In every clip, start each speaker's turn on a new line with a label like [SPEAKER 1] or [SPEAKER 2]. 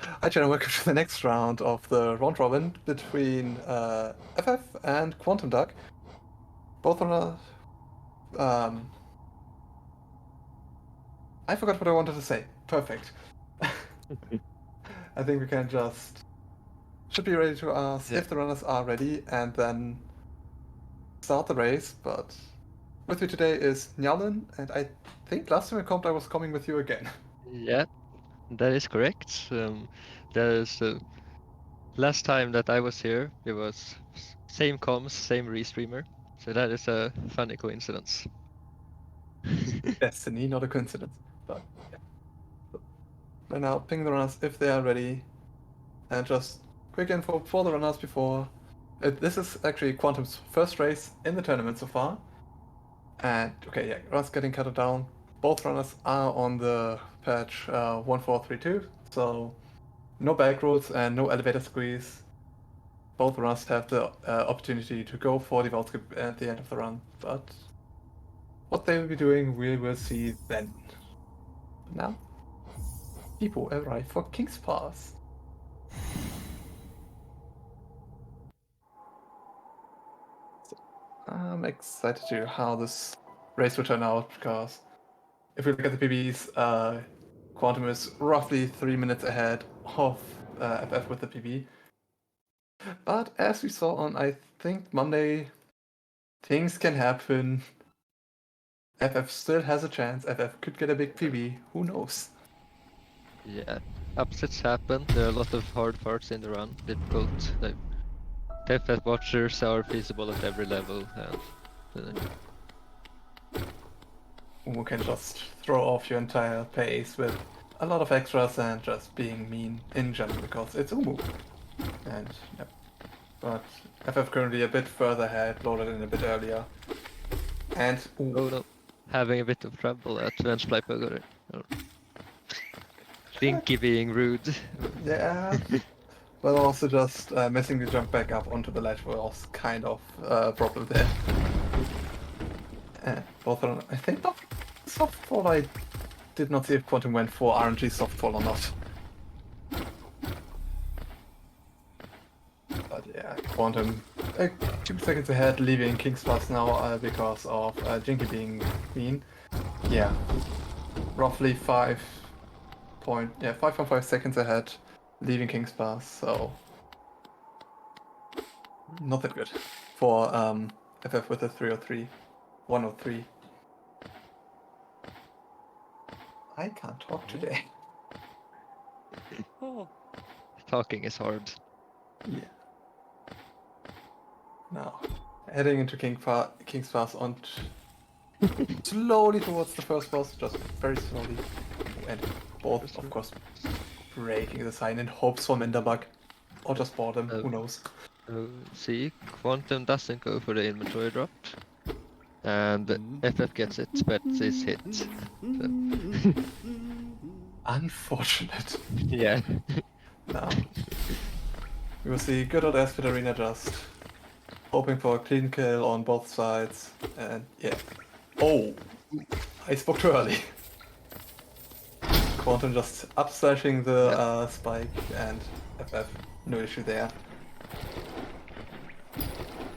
[SPEAKER 1] Hi, Jen, and welcome to the next round of the round robin between FF and QuantumDuck. Both on I forgot what I wanted to say. Perfect. I think we can should be ready to ask if the runners are ready and then start the race. But with me today is Njalin, and I think last time I comped I was coming with you again.
[SPEAKER 2] Yeah, that is correct. That is the last time that I was here. It was same comms, same restreamer. So that is a funny coincidence.
[SPEAKER 1] Destiny, not a coincidence. But yeah. Right now, ping the runners if they are ready. And just quick info for the runners before. This is actually Quantum's first race in the tournament so far. And okay, yeah, runs getting cut down. Both runners are on the patch 1432, so no back roads and no elevator squeeze. Both runners have the opportunity to go for the vault skip at the end of the run, but what they will be doing, we will see then. Now, people arrive for King's Pass. So, I'm excited to see how this race will turn out because if we look at the PBs, Quantum is roughly 3 minutes ahead of FF with the PB. But as we saw on, I think, Monday, things can happen. FF still has a chance. FF could get a big PB. Who knows?
[SPEAKER 2] Yeah, upsets happen. There are a lot of hard parts in the run. Difficult. Like, TFS watchers are feasible at every level, and
[SPEAKER 1] Who can just throw off your entire pace with a lot of extras and just being mean in general because it's Umu. And yeah. But FF currently a bit further ahead, loaded in a bit earlier. And
[SPEAKER 2] oh no, having a bit of trouble at Vengefly Pogo. Stinky being rude.
[SPEAKER 1] yeah, but also just missing the jump back up onto the ledge was kind of a problem there. Both of them, I think not softfall. I did not see if Quantum went for RNG softfall or not. But yeah, Quantum 2 seconds ahead, leaving King's Pass now because of Jinky being mean. Yeah, roughly 5.5 seconds ahead, leaving King's Pass. So not that good for FF with a 303, 103. I can't talk today.
[SPEAKER 2] Talking is hard.
[SPEAKER 1] Yeah. Now, heading into King's Pass on slowly towards the first boss, just very slowly. And both, of course, breaking the sign in hopes for Minderbug. Or just boredom, who knows.
[SPEAKER 2] See, Quantum doesn't go for the inventory drop. And FF gets it, but is hit. So.
[SPEAKER 1] Unfortunate.
[SPEAKER 2] Yeah.
[SPEAKER 1] Now, we will see good old Aspid Arena just hoping for a clean kill on both sides. And yeah. Oh! I spoke too early. Quantum just up-slashing the spike and FF, no issue there.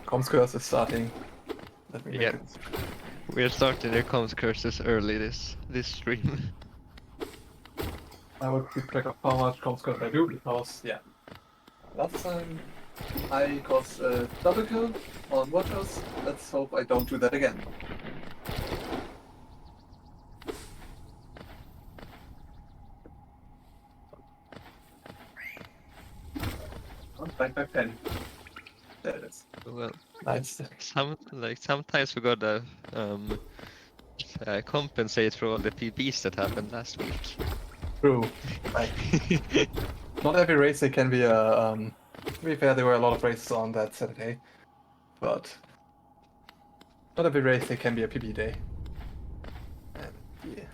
[SPEAKER 1] Comms curse is starting. Let me make it.
[SPEAKER 2] We're starting the comms curses early this stream.
[SPEAKER 1] I will keep track of how much comms curse I do because, yeah. Last time I caused a double kill on watchers. Let's hope I don't do that again. Back 10. There it is.
[SPEAKER 2] Well,
[SPEAKER 1] Nice.
[SPEAKER 2] sometimes we gotta compensate for all the PBs that happened last week.
[SPEAKER 1] True. Like, not every race they can be a. To be fair, there were a lot of races on that Saturday, but not every race they can be a PB day. And yeah.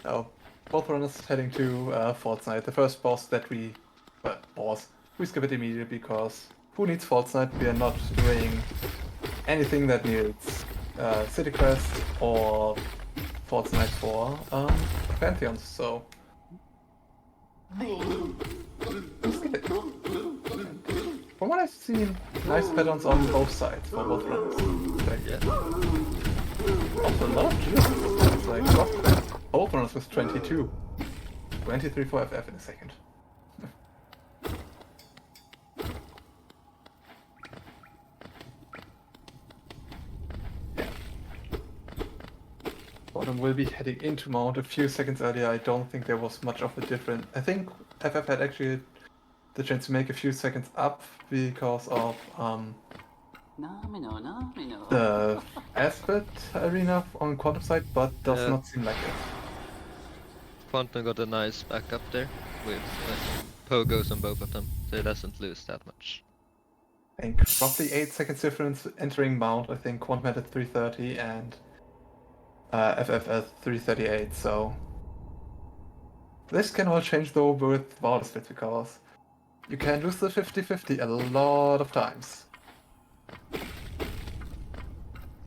[SPEAKER 1] Now, both runners heading to Fortnite. The first boss that we skip it immediately because who needs Fortnite? We are not doing anything that needs City Quest or Fortnite for Pantheons, so what I've seen, nice patterns on both sides for both runs.
[SPEAKER 2] Yeah.
[SPEAKER 1] Also a lot of juice. It's like what? Both runners with 22. 23 for FF in a second. Quantum will be heading into Mount a few seconds earlier. I don't think there was much of a difference. I think FF had actually the chance to make a few seconds up because of the aspect arena on Quantum side, but does
[SPEAKER 2] Yeah.
[SPEAKER 1] not seem like it.
[SPEAKER 2] Quantum got a nice backup there with pogos on both of them, so he doesn't lose that much.
[SPEAKER 1] I think roughly 8 seconds difference entering Mount. I think Quantum had at 3:30 and FF at 3:38. So this can all change though with Valor split because you can lose the 50-50 a lot of times.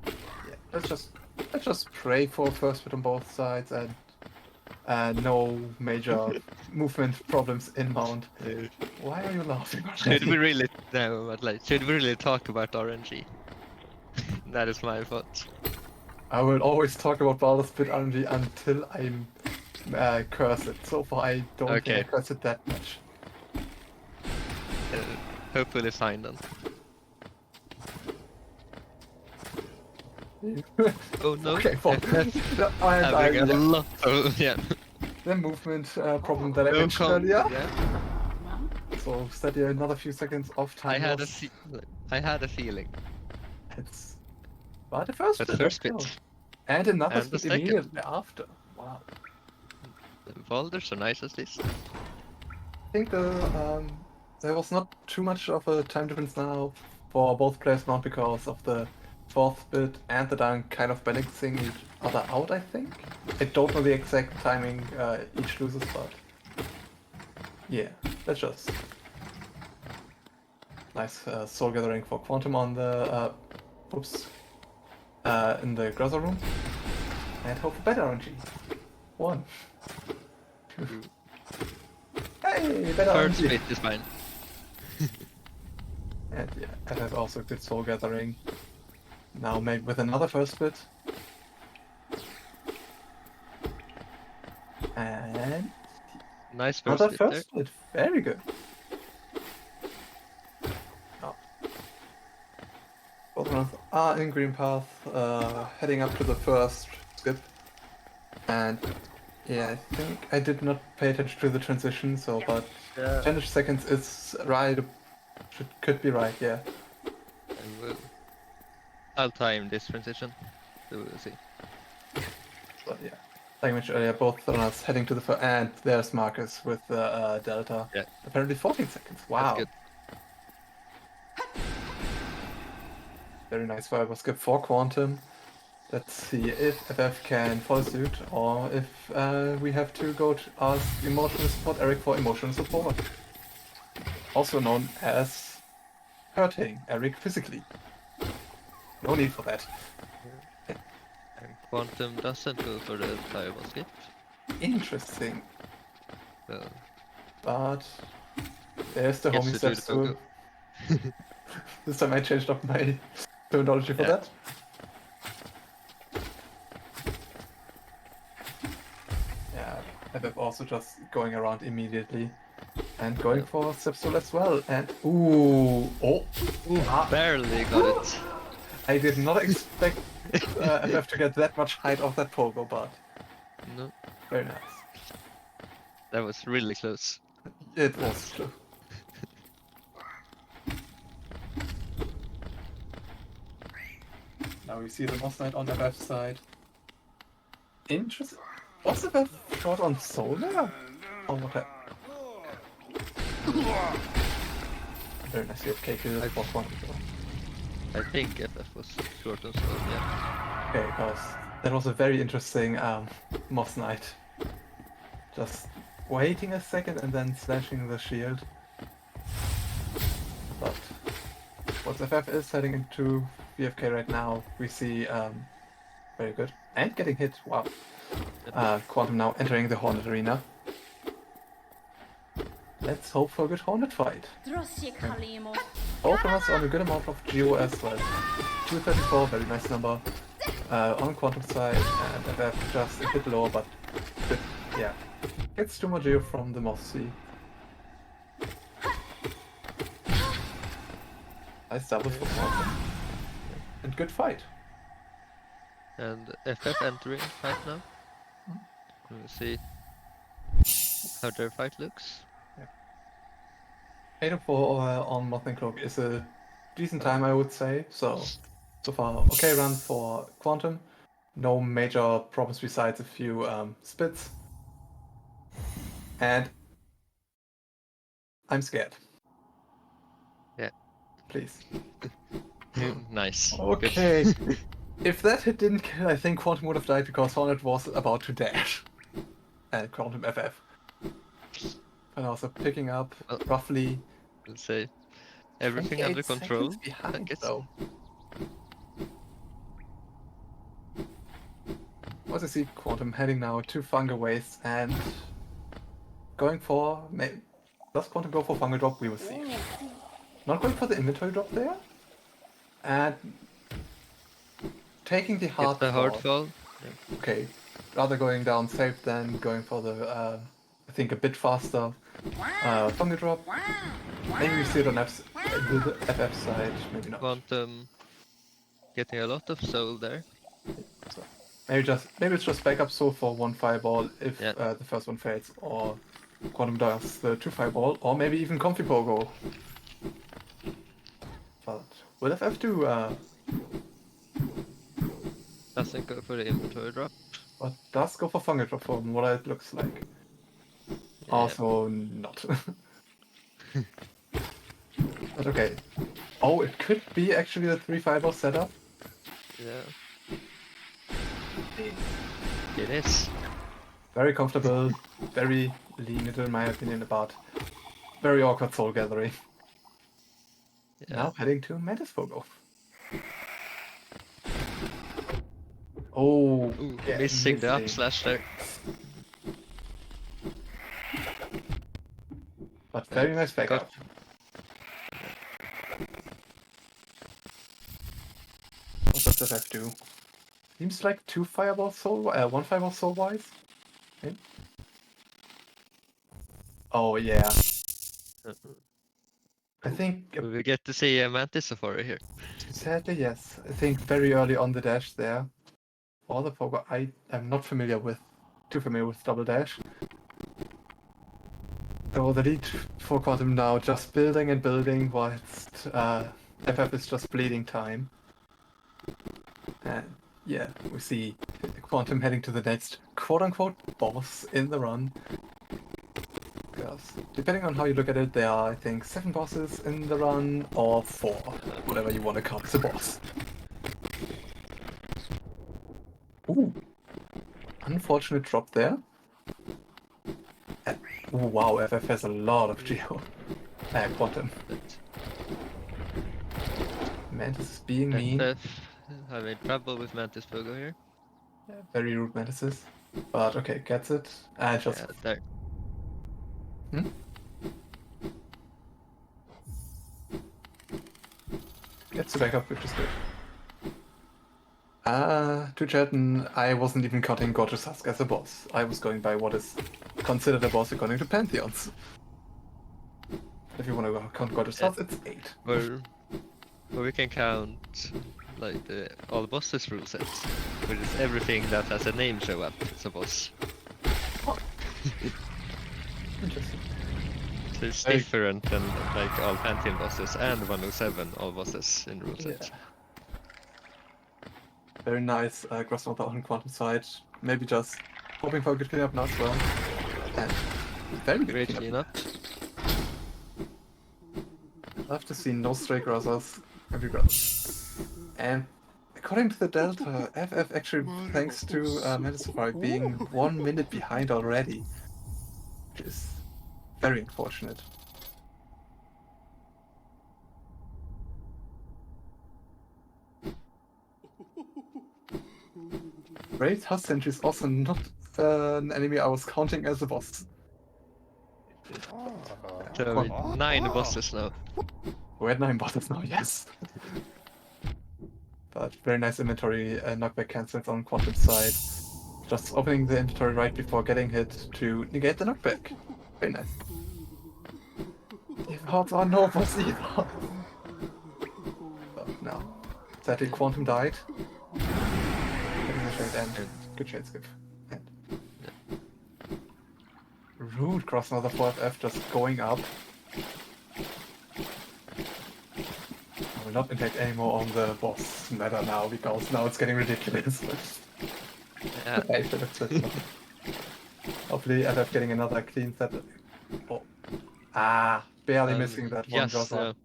[SPEAKER 1] Yeah, let's just pray for first split on both sides and no major movement problems in Mount. Why are you laughing?
[SPEAKER 2] Should we really no, but like, should we really talk about RNG? That is my thought.
[SPEAKER 1] I will always talk about Baldur's Split RNG until I'm curse it. So far, I don't think I curse it that much.
[SPEAKER 2] Hopefully fine then. Oh no.
[SPEAKER 1] Okay, fine.
[SPEAKER 2] Having a lot of, yeah.
[SPEAKER 1] The movement problem that I mentioned earlier. Yeah. So steady another few seconds off time.
[SPEAKER 2] I had a feeling.
[SPEAKER 1] It's but the first bit. And another
[SPEAKER 2] and
[SPEAKER 1] split immediately after. Wow.
[SPEAKER 2] The Boulders are nice as this.
[SPEAKER 1] I think there was not too much of a time difference now for both players, not because of the fourth bit and the dunk kind of balancing each other out, I think. I don't know the exact timing each loses, but yeah, that's just nice soul gathering for Quantum on the in the Grotto room, and hope for better RNG. 1, 2. Hey, better
[SPEAKER 2] Third
[SPEAKER 1] RNG.
[SPEAKER 2] split is fine.
[SPEAKER 1] And yeah, that has also good soul gathering. Now maybe with another first bit. And
[SPEAKER 2] nice first
[SPEAKER 1] another
[SPEAKER 2] bit
[SPEAKER 1] first bit. Very good. Oh. Both runners are in green path, heading up to the first skip. And yeah, I think I did not pay attention to the transition, so but 10 seconds is right. Could be right, yeah.
[SPEAKER 2] I'll time this transition, so we'll see.
[SPEAKER 1] But yeah, like I mentioned earlier, both runners heading to the first, and there's Marcus with the Delta.
[SPEAKER 2] Yeah.
[SPEAKER 1] Apparently 14 seconds. Wow.
[SPEAKER 2] That's good.
[SPEAKER 1] Very nice viable skip for Quantum. Let's see if FF can follow suit, or if we have to go to ask emotional support Eric for emotional support. Also known as hurting Eric physically. No need for that.
[SPEAKER 2] And Quantum doesn't go for the fireball skip.
[SPEAKER 1] Interesting.
[SPEAKER 2] So
[SPEAKER 1] But there's the homie steps too. This time I changed up my terminology for that. Yeah, FF also just going around immediately. And going for Stepstool as well. And
[SPEAKER 2] barely got it.
[SPEAKER 1] I did not expect FF to get that much height off that pogo, but
[SPEAKER 2] no.
[SPEAKER 1] Very nice.
[SPEAKER 2] That was really close.
[SPEAKER 1] It was true. Now we see the Moss Knight on the left side. Interesting. Was the shot on Solar? Or what happened? Very nice AFK kill the fourth one.
[SPEAKER 2] I think FF was short on Solar, yeah.
[SPEAKER 1] Okay, because that was a very interesting Moss Knight. Just waiting a second and then slashing the shield. But what FF is heading into VFK right now, we see very good. And getting hit, wow. Quantum now entering the Hornet arena. Let's hope for a good Hornet fight. Both runners on a good amount of geo as well. 234, very nice number. On quantum side, and FF just a bit lower, but yeah. Gets 2 more geo from the Mossy. Nice double for quantum. And good fight.
[SPEAKER 2] And FF entering fight now. We'll see how their fight looks.
[SPEAKER 1] 804 on Moth and Cloak is a decent time, I would say. So far, okay run for Quantum. No major problems besides a few spits. And I'm scared.
[SPEAKER 2] Yeah.
[SPEAKER 1] Please.
[SPEAKER 2] Nice.
[SPEAKER 1] Okay.
[SPEAKER 2] Good.
[SPEAKER 1] If that hit didn't kill, I think Quantum would have died because Hornet was about to dash. And Quantum FF. And also picking up roughly.
[SPEAKER 2] We'll say everything under
[SPEAKER 1] 28
[SPEAKER 2] control.
[SPEAKER 1] seconds behind,
[SPEAKER 2] It's
[SPEAKER 1] though. What I see Quantum heading now to Fungal Waste and going for. Does Quantum go for Fungal Drop? We will see. Not going for the inventory drop there. And taking the hard
[SPEAKER 2] the hard fall.
[SPEAKER 1] Yeah. Okay. Rather going down safe than going for the, I think, a bit faster Fungal Drop. Maybe we see it on the FF side, maybe not.
[SPEAKER 2] Quantum getting a lot of soul there.
[SPEAKER 1] So maybe it's just backup soul for 1 fireball if the first one fails, or Quantum does the 2 fireball, or maybe even Comfy Pogo. But will FF do
[SPEAKER 2] Doesn't go for the inventory drop.
[SPEAKER 1] but does go for Fungal Drop from what it looks like.
[SPEAKER 2] Yeah.
[SPEAKER 1] Also not. But okay. Oh, it could be actually the 3 fireball setup.
[SPEAKER 2] Yeah. It is.
[SPEAKER 1] Very comfortable, very lean in my opinion, about very awkward soul gathering.
[SPEAKER 2] Yeah.
[SPEAKER 1] Now heading to Mantis Pogo. Oh,
[SPEAKER 2] Ooh,
[SPEAKER 1] yeah,
[SPEAKER 2] missing the up slash there.
[SPEAKER 1] But very nice backup. What does FF do? Seems like 2 fireball soul, 1 fireball soul wise. Okay. Oh yeah. I think
[SPEAKER 2] We get to see a Mantis Safari here.
[SPEAKER 1] sadly yes. I think very early on the dash there. All the Pogo I am not too familiar with double dash. So the lead for Quantum now just building and building whilst FF is just bleeding time. And yeah, we see Quantum heading to the next quote-unquote boss in the run. Because depending on how you look at it, there are, I think, 7 bosses in the run, or 4, whatever you want to count as a boss. Ooh, unfortunate drop there. Ooh, wow, FF has a lot of geo. Quantum. Mantis is being mean.
[SPEAKER 2] FF having trouble with Mantis Pogo here.
[SPEAKER 1] Yeah, very rude Mantises. But okay, gets it. And just...
[SPEAKER 2] Yeah, there.
[SPEAKER 1] Hmm? Gets the backup, which is good. To Chatton, I wasn't even counting Gorgeous Husk as a boss. I was going by what is considered a boss according to Pantheons. If you want to count Gorgeous Husk, it's 8.
[SPEAKER 2] Or we can count like all bosses rule sets, which is everything that has a name show up as a boss.
[SPEAKER 1] Oh. Interesting.
[SPEAKER 2] So it's different than like all Pantheon bosses and 107 all bosses in rule sets.
[SPEAKER 1] Yeah. Very nice gross number on Quantum side. Maybe just hoping for a good cleanup now as well. And very good
[SPEAKER 2] Great cleanup.
[SPEAKER 1] Love to see no stray grossers everywhere. And according to the Delta, FF actually, thanks to Mantis Safari, being 1 minute behind already. Which is very unfortunate. Great House Sentry is also not an enemy I was counting as a boss.
[SPEAKER 2] So 9 bosses now.
[SPEAKER 1] We're at 9 bottles now, yes. But very nice inventory knockback cancels on Quantum's side. Just opening the inventory right before getting hit to negate the knockback. Very nice. Hold on, no, what's either? But no. Sadly, Quantum died. Getting the shade and good shade skip. And rude cross another 4FF just going up. I will not impact anymore on the boss meta now because now it's getting ridiculous.
[SPEAKER 2] Yeah.
[SPEAKER 1] I should have said something. Hopefully FF getting another clean set. Oh. Ah, barely missing that one
[SPEAKER 2] Yes.
[SPEAKER 1] drop.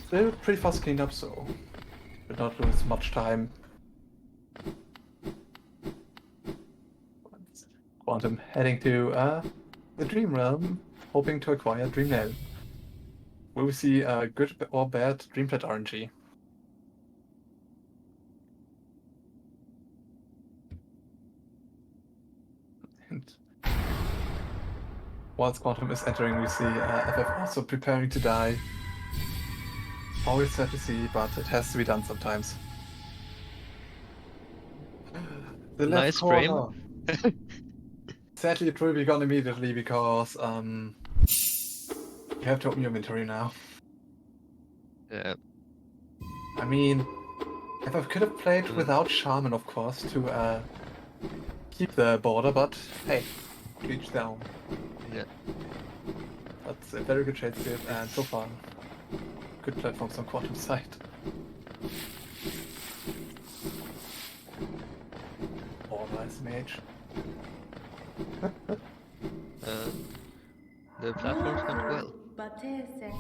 [SPEAKER 1] Still pretty fast cleaned up, so did not lose much time. Quantum heading to the Dream Realm, hoping to acquire Dream Nail. Will we see good or bad Dreamplate RNG? And whilst Quantum is entering, we see FF also preparing to die. Always sad to see, but it has to be done sometimes. The left
[SPEAKER 2] Nice
[SPEAKER 1] corner.
[SPEAKER 2] frame.
[SPEAKER 1] Sadly, it will be gone immediately because you have to open your inventory now.
[SPEAKER 2] Yeah.
[SPEAKER 1] I mean, if I could have played without Shaman, of course, to keep the border, but hey, reach down.
[SPEAKER 2] Yeah.
[SPEAKER 1] That's a very good shade skip, and so far, good platforms on Quantum's side. Oh, nice mage.
[SPEAKER 2] The platforms went well.
[SPEAKER 1] Very nice.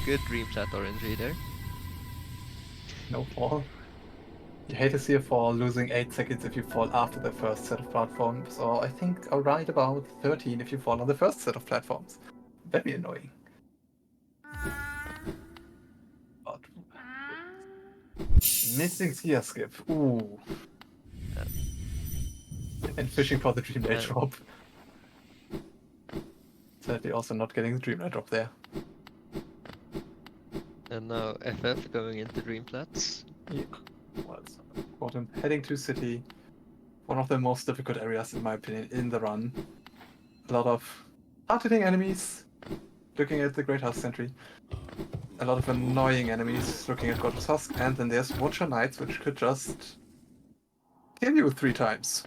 [SPEAKER 2] Good Dreamplate RNG there.
[SPEAKER 1] No fall. You hate to see a fall losing 8 seconds if you fall after the first set of platforms, or I think right about 13 if you fall on the first set of platforms. Very annoying. But missing Sia skip. Ooh. And fishing for the Dream Night drop. Sadly also not getting the Dream Night drop there.
[SPEAKER 2] And now FF going into Dreamplates.
[SPEAKER 1] Yeah. Well, Quantum heading to city. One of the most difficult areas in my opinion in the run. A lot of hard-hitting enemies looking at the Great House Sentry. A lot of annoying enemies looking at God's Husk, and then there's Watcher Knights which could just kill you 3 times.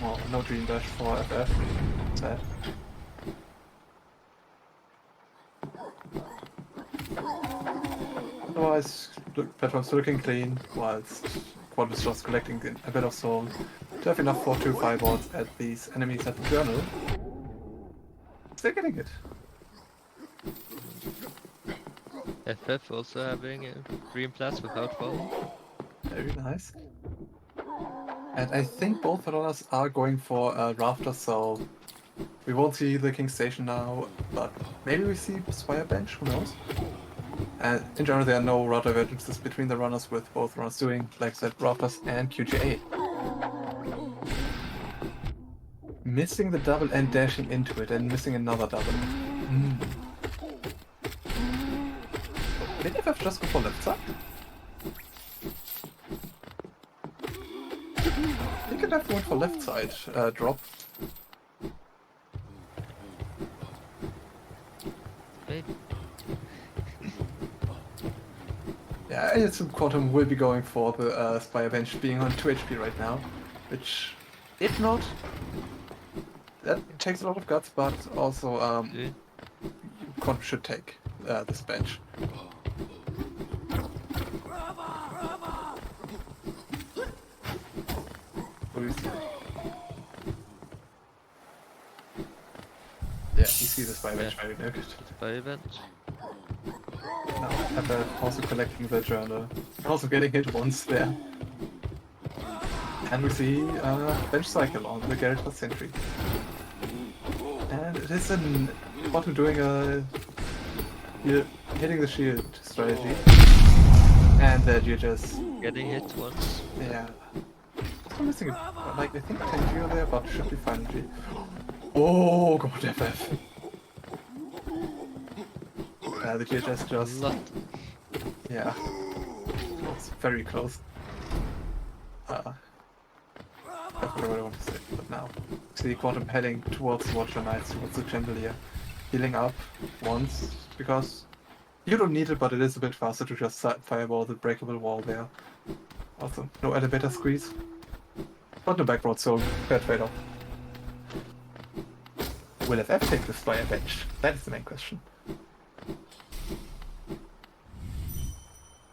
[SPEAKER 1] Oh, no Dream Dash for FF. Sad. Otherwise, platforms looking clean, whilst Quad is just collecting a bit of soul to have enough for 2 fireballs at these enemies at the journal. Still getting it.
[SPEAKER 2] FF also having Dreamplates without falling.
[SPEAKER 1] Very nice. And I think both runners are going for Rafter, so we won't see the King Station now, but maybe we see Spire Bench, who knows? And in general, there are no route divergences between the runners, with both runners doing, like I said, Rafters and QGA. Missing the double and dashing into it, and missing another double. Did FF just go for left side? I think FF went for left side drop.
[SPEAKER 2] Maybe.
[SPEAKER 1] Yeah, I assume Quantum will be going for the Spire Bench being on 2 HP right now, which, if not, that takes a lot of guts, but also Quantum should take this bench. Yeah, you see the Spire Bench very good.
[SPEAKER 2] Spire Bench.
[SPEAKER 1] Now, FF also collecting the journal, also getting hit once there. And we see bench cycle on the Garrett Sentry. And it is an Quantum doing a hitting the shield strategy. And that you just
[SPEAKER 2] Getting hit once.
[SPEAKER 1] yeah. also missing like I think 10 geo there, but should be fine. Oh god, FF. The GHS just
[SPEAKER 2] Lot.
[SPEAKER 1] yeah, close, very close. That's what I want to say. But now, see Quantum heading towards the Watcher Knights, towards the Chandelier, healing up once because you don't need it, but it is a bit faster to just fireball the breakable wall there. Also, no elevator squeeze. But no backroad, so fair trade-off. Will FF take this by a bench? That is the main question.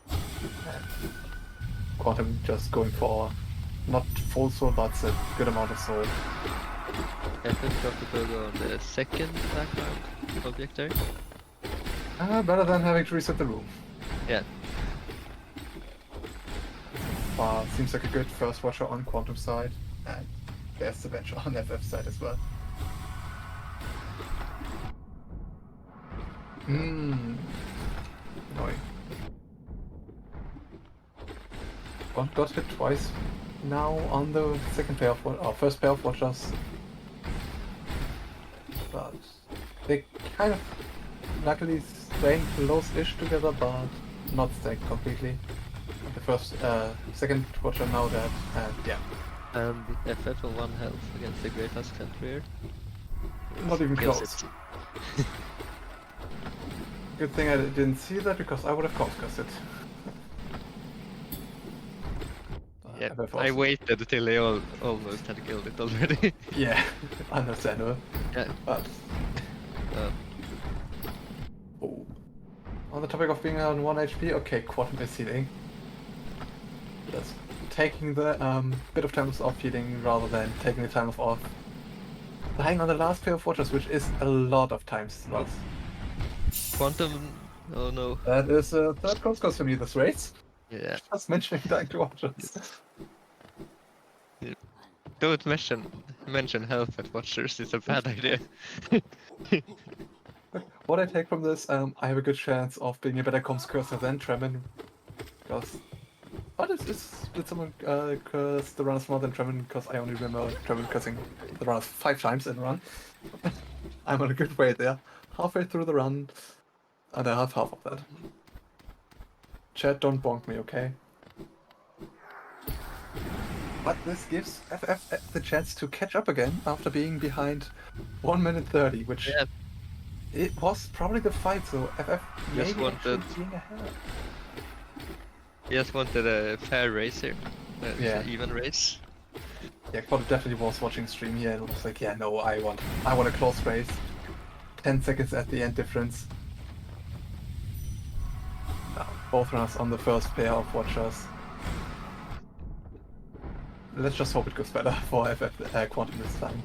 [SPEAKER 1] And Quantum just going for not full soul, but a good amount of soul.
[SPEAKER 2] FF got the burger on the second background object there.
[SPEAKER 1] Better than having to reset the room.
[SPEAKER 2] Yeah.
[SPEAKER 1] Seems like a good first watcher on Quantum side, and there's the bench on FF side as well. Annoying. Got hit twice now on the second pair of first pair of watchers, but they kind of luckily staying close-ish together, but not stacked completely. The first, second watcher now dead, and yeah.
[SPEAKER 2] And FF on 1 health against the Great Husk Career.
[SPEAKER 1] Not even
[SPEAKER 2] Kills
[SPEAKER 1] close.
[SPEAKER 2] it.
[SPEAKER 1] Good thing I didn't see that because I would have countercussed it.
[SPEAKER 2] Yeah, I waited till they almost had killed it already.
[SPEAKER 1] Yeah, understandable.
[SPEAKER 2] Yeah.
[SPEAKER 1] But oh. On the topic of being on 1 HP, okay, Quantum is healing. That's taking the bit of time off healing rather than taking the time off. Lying on the last pair of watchers, which is a lot of times loss.
[SPEAKER 2] Quantum, oh no.
[SPEAKER 1] That is a third cost for me this race.
[SPEAKER 2] Yeah.
[SPEAKER 1] Just mentioning dying to watchers.
[SPEAKER 2] Yeah. Don't mention health at watchers, it's a bad idea.
[SPEAKER 1] What I take from this, I have a good chance of being a better comms cursor than Tremin. Because... Oh, did someone curse the runners more than Tremin? Because I only remember Tremin cursing the runners 5 times in a run. I'm on a good way there. Halfway through the run, and I have half of that. Chat, don't bonk me, okay? But this gives FF the chance to catch up again after being behind 1 minute 30, which...
[SPEAKER 2] Yeah.
[SPEAKER 1] It was probably the fight, so FF
[SPEAKER 2] Just
[SPEAKER 1] maybe actually
[SPEAKER 2] wanted-
[SPEAKER 1] being ahead.
[SPEAKER 2] He just wanted a fair race here.
[SPEAKER 1] Yeah.
[SPEAKER 2] An even race.
[SPEAKER 1] Yeah, Quad definitely was watching stream here and was like, yeah, no, I want a close race. 10 seconds at the end difference. Both runners on the first pair of watchers. Let's just hope it goes better for FF Quantum this time.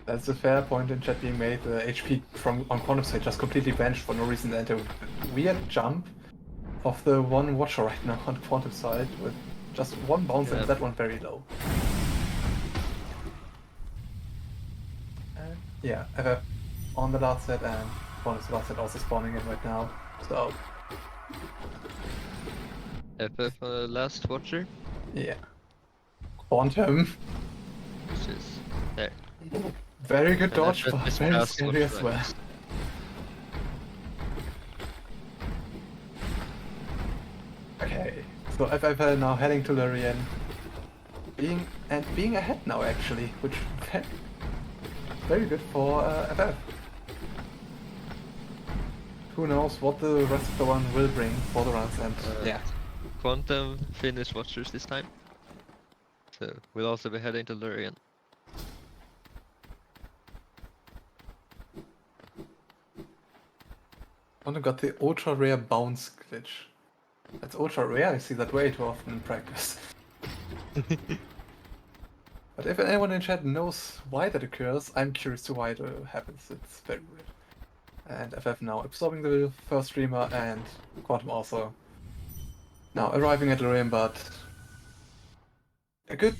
[SPEAKER 1] That's a fair point in chat being made. The HP on Quantum side just completely vanished for no reason, and a weird jump of the one watcher right now on Quantum side with just one bounce and that one very low. And yeah, FF on the last set and Quantum's last set also spawning in right now. So
[SPEAKER 2] FF last watcher.
[SPEAKER 1] yeah, Quantum.
[SPEAKER 2] Which is there.
[SPEAKER 1] Very good
[SPEAKER 2] And
[SPEAKER 1] dodge,
[SPEAKER 2] FF
[SPEAKER 1] but
[SPEAKER 2] is
[SPEAKER 1] very
[SPEAKER 2] last
[SPEAKER 1] scary as
[SPEAKER 2] watcher,
[SPEAKER 1] well.
[SPEAKER 2] right?
[SPEAKER 1] Okay, so FF now heading to Lorien. Being ahead now actually, which very good for FF. Who knows what the rest of the one will bring for the runs, and yeah.
[SPEAKER 2] Quantum finished watchers this time. So we'll also be heading to Lorien.
[SPEAKER 1] Quantum got the ultra rare bounce glitch. That's ultra rare, I see that way too often in practice. But if anyone in chat knows why that occurs, I'm curious to why it happens. It's very weird. And FF now absorbing the first streamer, and Quantum also now arriving at Lorien, but a good,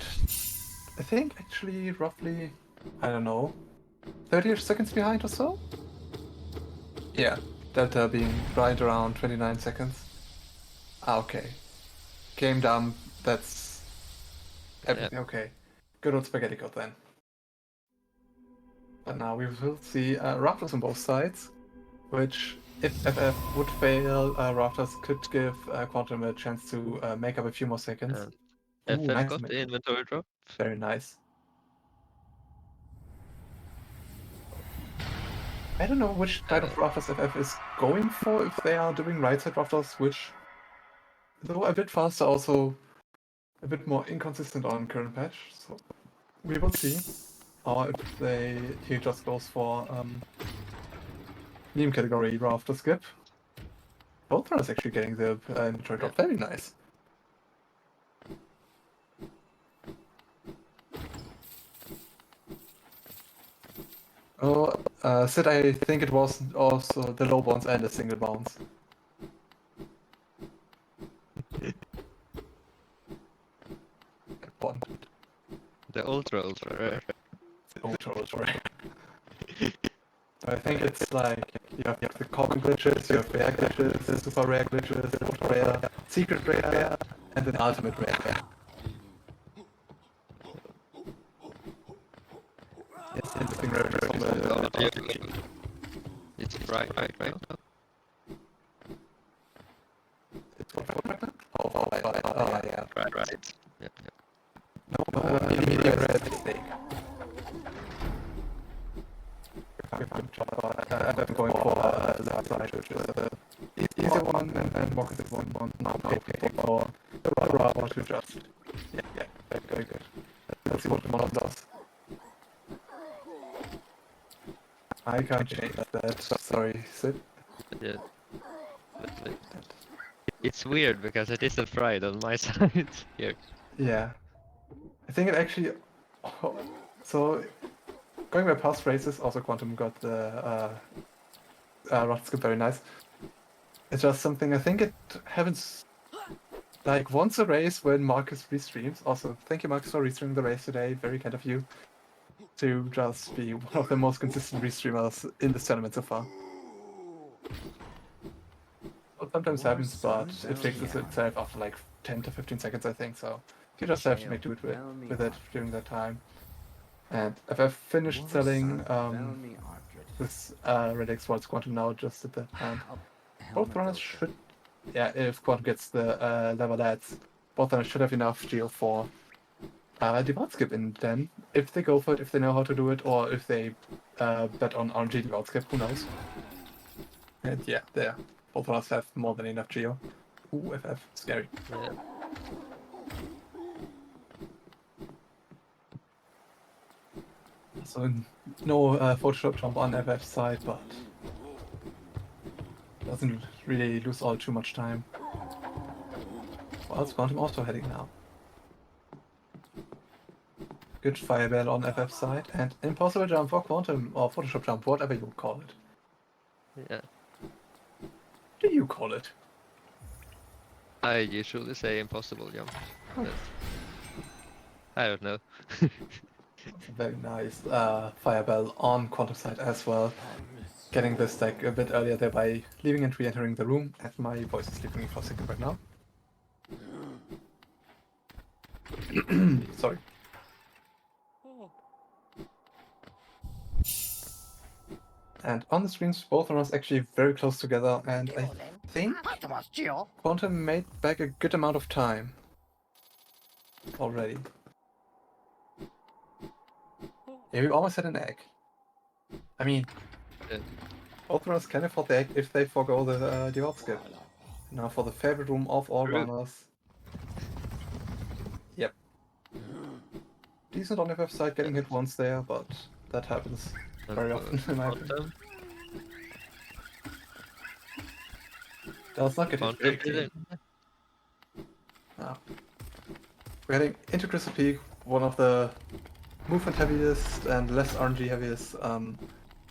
[SPEAKER 1] I think actually roughly, I don't know, 30 seconds behind or so? Yeah, delta being right around 29 seconds. Ah, okay. Game dump, that's everything okay. Good old spaghetti code then. But now we will see Raptors on both sides, which, if FF would fail, Raptors could give Quantum a chance to make up a few more seconds. Ooh,
[SPEAKER 2] FF
[SPEAKER 1] nice
[SPEAKER 2] got the inventory drop.
[SPEAKER 1] Very nice. I don't know which side of Raptors FF is going for, if they are doing right side Raptors, which, though a bit faster, also a bit more inconsistent on current patch. So we will see. Or if he just goes for meme category Raptor skip. Both runners actually getting the inventory drop. Very nice. Oh, Sid, I think it was also the low bounce and the single bounce. Important.
[SPEAKER 2] The ultra rare.
[SPEAKER 1] The ultra rare. I think it's like you have the common glitches, you have rare glitches, the super rare glitches, the ultra rare, secret rare, and then ultimate rare. Yes, interesting rare.
[SPEAKER 2] It's right now.
[SPEAKER 1] It's what? Oh, yeah.
[SPEAKER 2] Right. Yeah.
[SPEAKER 1] No, medium rare mistake. I'm going for the side, which is the easier one and more consistent one. Now picking for the rather to just. Yeah, very good. Let's see what the model does. I can't change that. Sorry, Sid.
[SPEAKER 2] Yeah. It's weird because it isn't fried on my side here.
[SPEAKER 1] Yeah. I think it actually. So, going by past races, also Quantum got the rot skip very nice. It's just something I think it happens like once a race when Marcus restreams. Also, thank you, Marcus, for restreaming the race today. Very kind of you to just be one of the most consistent restreamers in this tournament so far. It sometimes happens, but it fixes itself after like 10 to 15 seconds, I think. So you just have to make do with it during that time. And FF finished selling this Relics towards Quantum now, just at that time. Both runners should, yeah, if Quantum gets the level ads, both runners should have enough geo for devout skip in then. If they go for it, if they know how to do it, or if they bet on RNG devout skip, who knows? And yeah, there. Both runners have more than enough geo. Ooh, FF, scary.
[SPEAKER 2] Yeah.
[SPEAKER 1] So no Photoshop jump on FF side, but doesn't really lose all too much time. Well, it's Quantum also heading now. Good fireball on FF side, and impossible jump for Quantum, or Photoshop jump, whatever you call it.
[SPEAKER 2] Yeah.
[SPEAKER 1] What do you call it?
[SPEAKER 2] I usually say impossible jump. But I don't know.
[SPEAKER 1] Very nice fireball on Quantum side as well. Getting this stack a bit earlier there by leaving and re-entering the room, and my voice is leaving me for a second right now. Sorry. And on the screens, both runners actually very close together, and I think Quantum made back a good amount of time already. Yeah, we almost had an egg. I mean, both runners can afford the egg if they forego the develop skip. Now for the favorite room of all runners. Yep. Decent on FF side, getting hit once there, but that happens very often in my opinion. Does not get hit very clean. Now, we're heading into Crystal Peak, one of the movement heaviest and less RNG heaviest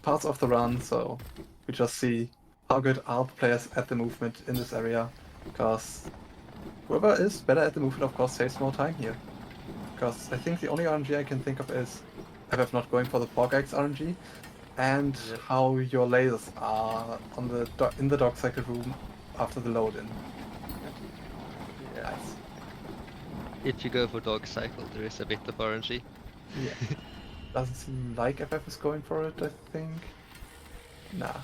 [SPEAKER 1] parts of the run, so we just see how good are the players at the movement in this area, because whoever is better at the movement of course saves more time here. Because I think the only RNG I can think of is FF not going for the Pork Eggs RNG, and
[SPEAKER 2] Yep.
[SPEAKER 1] how your lasers are on the in the dog cycle room after the load-in.
[SPEAKER 2] Yeah.
[SPEAKER 1] Nice.
[SPEAKER 2] If you go for dog cycle, there is a bit of RNG.
[SPEAKER 1] Yeah. Doesn't seem like FF is going for it, I think. Nah.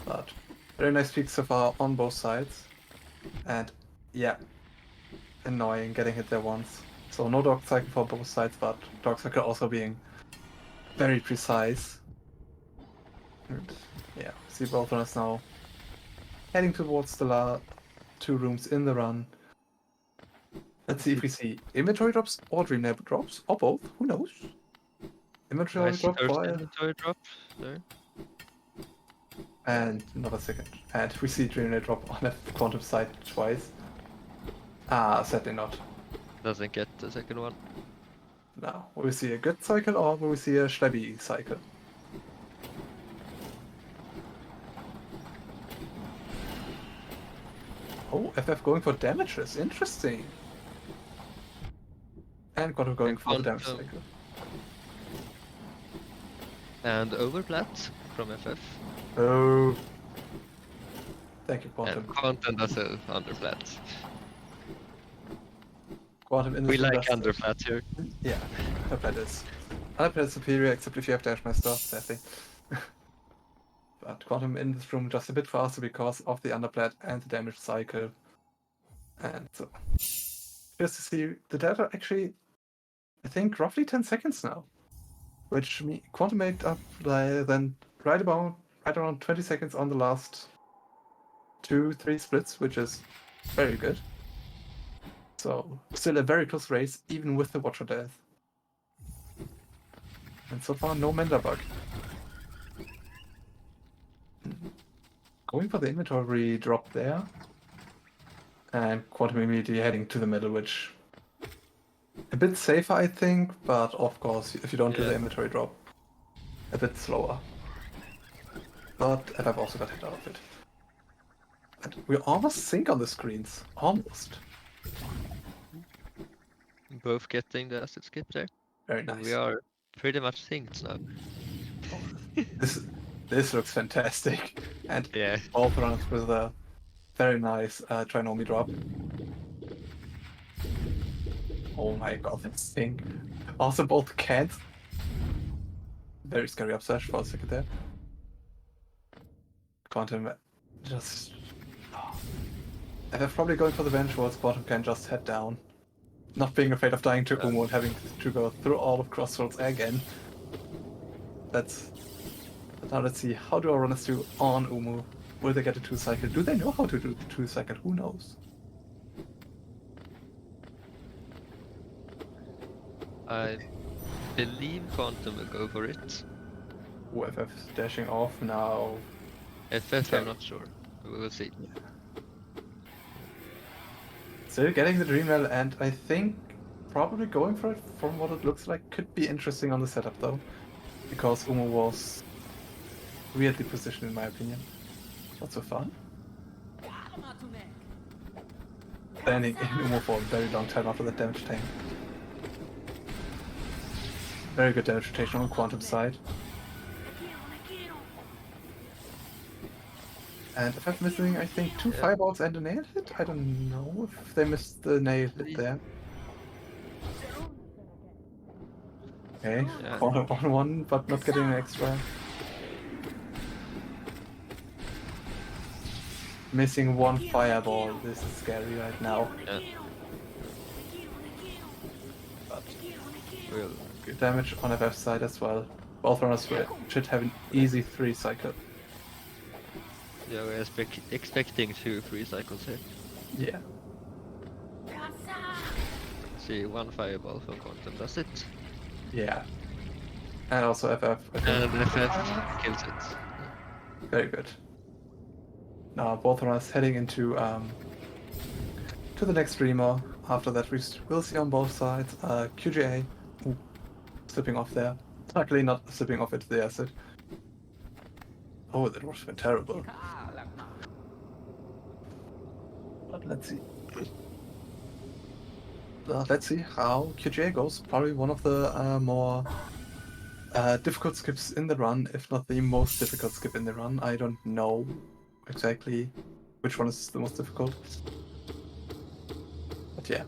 [SPEAKER 1] But very nice peaks so far on both sides. And yeah, annoying getting hit there once. So no dog cycle for both sides, but dog cycle also being very precise. And yeah, see both runners now heading towards the two rooms in the run. Let's see if we see inventory drops or dream neighbor drops, or both, who knows? Inventory
[SPEAKER 2] Nice
[SPEAKER 1] drop
[SPEAKER 2] first
[SPEAKER 1] for
[SPEAKER 2] inventory drop there.
[SPEAKER 1] and another second. And we see dream neighbor drop on the quantum side twice. Ah, sadly not.
[SPEAKER 2] Doesn't get the second one.
[SPEAKER 1] Now, will we see a good cycle or will we see a schlebby cycle? Oh, FF going for damages, interesting. And Quantum going for the damage cycle.
[SPEAKER 2] And overplat from FF.
[SPEAKER 1] Oh. Thank you, Quantum.
[SPEAKER 2] And Quantum does a underplat.
[SPEAKER 1] Quantum in
[SPEAKER 2] We
[SPEAKER 1] this room
[SPEAKER 2] like
[SPEAKER 1] does
[SPEAKER 2] underplat here.
[SPEAKER 1] Yeah, underplat is. Underplat is superior, except if you have Dash Master, sadly. But Quantum in this room just a bit faster because of the underplat and the damage cycle. And so, just to see the data actually, I think roughly 10 seconds now. Which Quantum made up then right around 20 seconds on the last 2-3 splits, which is very good. So still a very close race, even with the Watcher death. And so far no Mender bug. Going for the inventory drop there. And Quantum immediately heading to the middle, which a bit safer I think, but of course if you don't do the inventory drop, a bit slower. But I've also got hit out of it. And we almost sync on the screens. Almost.
[SPEAKER 2] Both getting the acid skip there.
[SPEAKER 1] Very
[SPEAKER 2] And
[SPEAKER 1] nice.
[SPEAKER 2] we are pretty much synced now.
[SPEAKER 1] This looks fantastic. And
[SPEAKER 2] Yeah.
[SPEAKER 1] both runs with a very nice Trinomi drop. Oh my god, this thing. Also both can't. Very scary upsurge for a second there. Quantum just... They're probably going for the bench towards Quantum can just head down. Not being afraid of dying to Umo and having to go through all of Crossroads again. But now let's see, how do our runners do on Umu? Will they get a 2-cycle? Do they know how to do the 2-cycle? Who knows?
[SPEAKER 2] I believe Quantum will go for it.
[SPEAKER 1] FF's dashing off now.
[SPEAKER 2] FF, I'm not sure. We will see.
[SPEAKER 1] Still getting the Dream Well, and I think probably going for it from what it looks like could be interesting on the setup though. Because Umu was weirdly positioned in my opinion. Not so fun. Standing in Umu for a very long time after that damage tank. Very good damage rotation on Quantum side. And if I'm missing, I think 2 fireballs and a nail hit? I don't know if they missed the nail hit there. Okay, Quantum on one, but not getting an extra. Missing 1 fireball, this is scary right now.
[SPEAKER 2] Yeah.
[SPEAKER 1] But good damage on FF side as well. Both runners should have an easy 3-cycle.
[SPEAKER 2] Yeah, we're expecting 2 free cycles here.
[SPEAKER 1] Yeah.
[SPEAKER 2] See, 1 fireball from Quantum, that's it.
[SPEAKER 1] Yeah. And also FF.
[SPEAKER 2] And FF kills it.
[SPEAKER 1] Very good. Now both runners heading into to the next streamer. After that we will see on both sides QGA slipping off there. Luckily not slipping off into the acid. Oh, that was terrible. But let's see. Let's see how QGA goes. Probably one of the more Difficult skips in the run, if not the most difficult skip in the run. I don't know exactly which one is the most difficult. But yeah,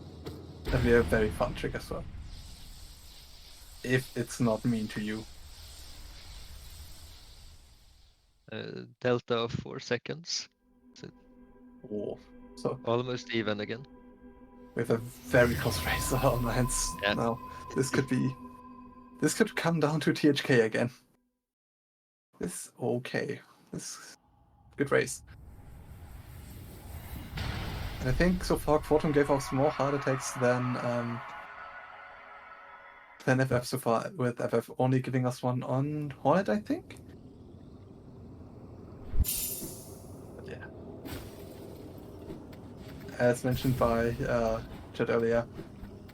[SPEAKER 1] that'd be a very fun trick as well. If it's not mean to you.
[SPEAKER 2] Delta of 4 seconds.
[SPEAKER 1] Oh, so
[SPEAKER 2] Almost even again.
[SPEAKER 1] we have a very close race on our hands
[SPEAKER 2] Yeah.
[SPEAKER 1] now. This could come down to THK again. This okay. This good race. And I think so far Quantum gave us more heart attacks than FF so far, with FF only giving us one on Hornet, I think. But yeah. As mentioned by Chat earlier,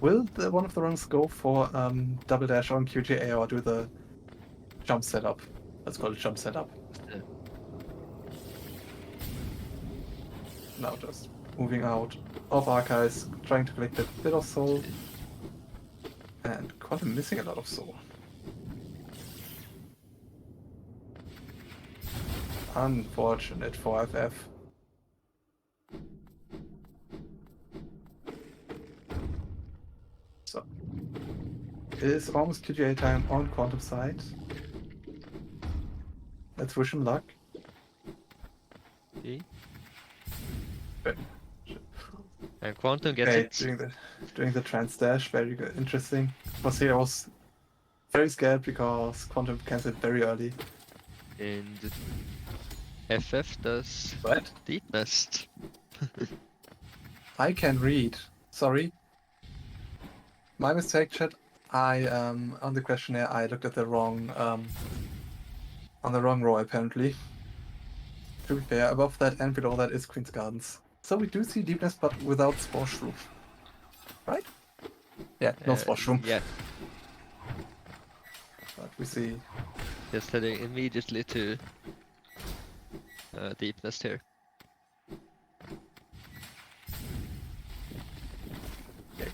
[SPEAKER 1] will one of the runs go for double dash on QTA or do the jump setup? Let's call it jump setup.
[SPEAKER 2] Yeah.
[SPEAKER 1] Now just moving out of Archives, trying to collect a bit of soul. And Quantum missing a lot of soul. Unfortunate for FF. So, it is almost QGA time on Quantum side. Let's wish him luck.
[SPEAKER 2] Okay.
[SPEAKER 1] But,
[SPEAKER 2] And Quantum gets
[SPEAKER 1] okay,
[SPEAKER 2] it.
[SPEAKER 1] doing the trans dash, very good, interesting. I was very scared because Quantum cancelled very early.
[SPEAKER 2] And FF does
[SPEAKER 1] What?
[SPEAKER 2] Deep Nest.
[SPEAKER 1] I can read. Sorry. My mistake, chat. I on the questionnaire I looked at the wrong on the wrong row apparently. To be fair, above that and below that is Queen's Gardens. So we do see Deepness, but without Sporshroom. Right? Yeah, no Sporshroom.
[SPEAKER 2] Yeah,
[SPEAKER 1] But we see.
[SPEAKER 2] just heading immediately to Deep Nest here.
[SPEAKER 1] Yeah,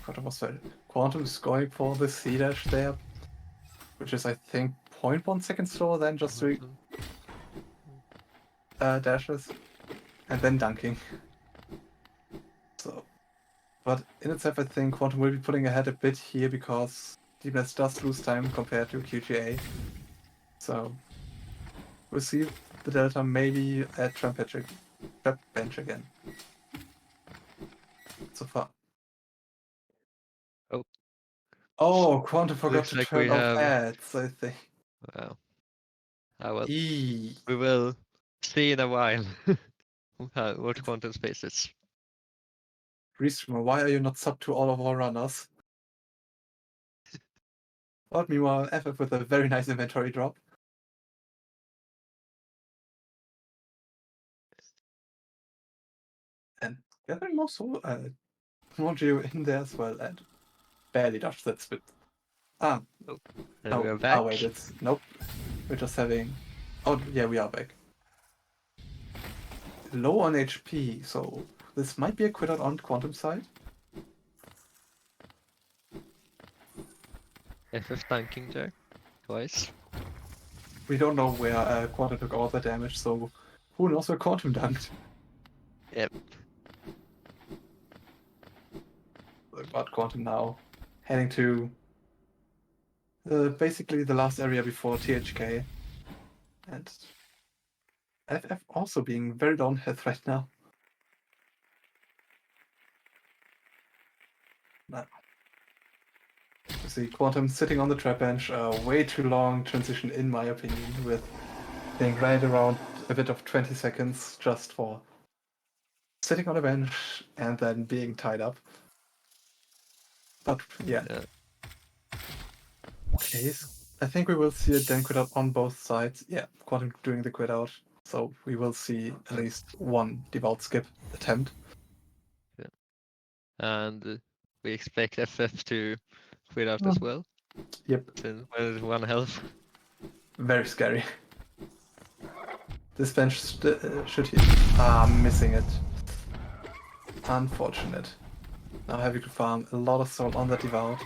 [SPEAKER 1] Quantum is going for the C dash there, which is I think 0.1 second slower than just 3 dashes, and then dunking. So, but in itself, I think Quantum will be pulling ahead a bit here because Deepness does lose time compared to QGA. So we'll see the Delta maybe at Trap Bench again. So far.
[SPEAKER 2] Oh.
[SPEAKER 1] Oh, Quantum forgot
[SPEAKER 2] Looks
[SPEAKER 1] to
[SPEAKER 2] like
[SPEAKER 1] turn
[SPEAKER 2] we
[SPEAKER 1] off
[SPEAKER 2] have-
[SPEAKER 1] ads, I think.
[SPEAKER 2] Wow. Ah, well.
[SPEAKER 1] E.
[SPEAKER 2] We will see in a while what Quantum Space is.
[SPEAKER 1] Restreamer, why are you not sub to all of our runners? But meanwhile, FF with a very nice inventory drop. And gathering more Geo in there as well, and barely dodged that spit.
[SPEAKER 2] And we are back.
[SPEAKER 1] Oh wait, it's nope. We're just having. Oh yeah, we are back. Low on HP, so this might be a quit out on Quantum side.
[SPEAKER 2] FF tanking there twice.
[SPEAKER 1] We don't know where Quantum took all the damage, so who knows where Quantum dunked.
[SPEAKER 2] Yep.
[SPEAKER 1] But Quantum now heading to basically the last area before THK. And FF also being very down health right now. Now, you see Quantum sitting on the trap bench, way too long transition in my opinion, with being right around a bit of 20 seconds just for sitting on a bench and then being tied up. But yeah. Okay, I think we will see a den quit out on both sides. Yeah, Quantum doing the quit out. So we will see at least one devout skip attempt.
[SPEAKER 2] Yeah. And we expect FF to quit out as well.
[SPEAKER 1] Yep.
[SPEAKER 2] With 1 health.
[SPEAKER 1] Very scary. This bench should hit. Missing it. Unfortunate. Now having to farm a lot of soul on that devout.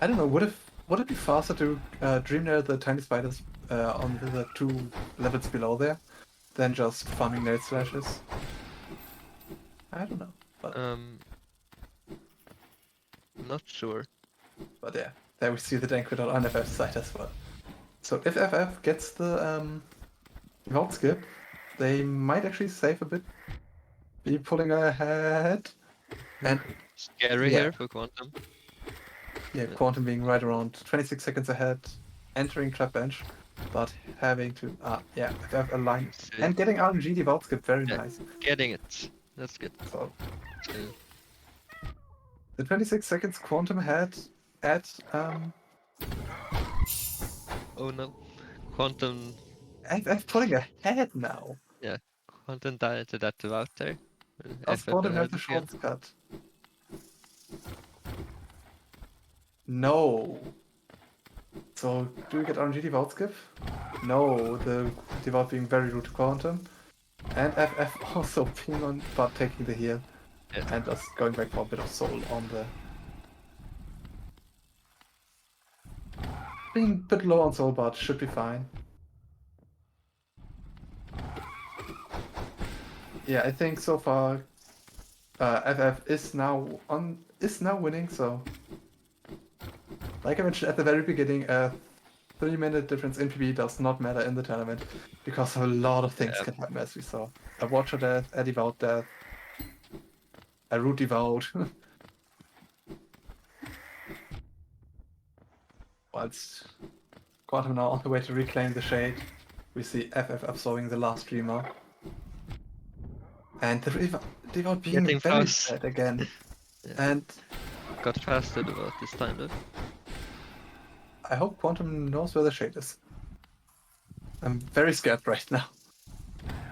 [SPEAKER 1] I don't know. Would it be faster to dream near the tiny spiders on the 2 levels below there than just farming nail slashes? I don't know, but
[SPEAKER 2] Not sure.
[SPEAKER 1] yeah, there we see the Danquidot on FF's side as well. So if FF gets the vault skip, they might actually save a bit, be pulling ahead, and
[SPEAKER 2] Scary
[SPEAKER 1] yeah.
[SPEAKER 2] here for Quantum.
[SPEAKER 1] Yeah, Quantum being right around 26 seconds ahead, entering trap bench, but having to yeah, FF align and getting RNG devout skip, very nice.
[SPEAKER 2] Getting it. That's good.
[SPEAKER 1] So
[SPEAKER 2] So,
[SPEAKER 1] the 26 seconds Quantum had at
[SPEAKER 2] oh no. Quantum,
[SPEAKER 1] FF pulling ahead now.
[SPEAKER 2] yeah. Quantum died to that out there.
[SPEAKER 1] Does
[SPEAKER 2] FF
[SPEAKER 1] Quantum have
[SPEAKER 2] ahead
[SPEAKER 1] the
[SPEAKER 2] again.
[SPEAKER 1] shortcut? No. So do we get RNG devout skip? No, the devout being very rude to Quantum. And FF also being on but taking the heal.
[SPEAKER 2] Yeah.
[SPEAKER 1] And just going back for a bit of soul on the being a bit low on soul, but should be fine. Yeah, I think so far FF is now winning. So, like I mentioned at the very beginning, a 3-minute difference in PB does not matter in the tournament because a lot of things can happen, as we saw. A Watcher death, a Devout death, a Root Devout. Whilst Quantum now on the way to reclaim the shade, we see FF absorbing the last Dreamer. And the Devout being
[SPEAKER 2] Getting
[SPEAKER 1] very
[SPEAKER 2] fast.
[SPEAKER 1] bad again.
[SPEAKER 2] Yeah.
[SPEAKER 1] And
[SPEAKER 2] Got faster about this time though.
[SPEAKER 1] I hope Quantum knows where the shade is. I'm very scared right now.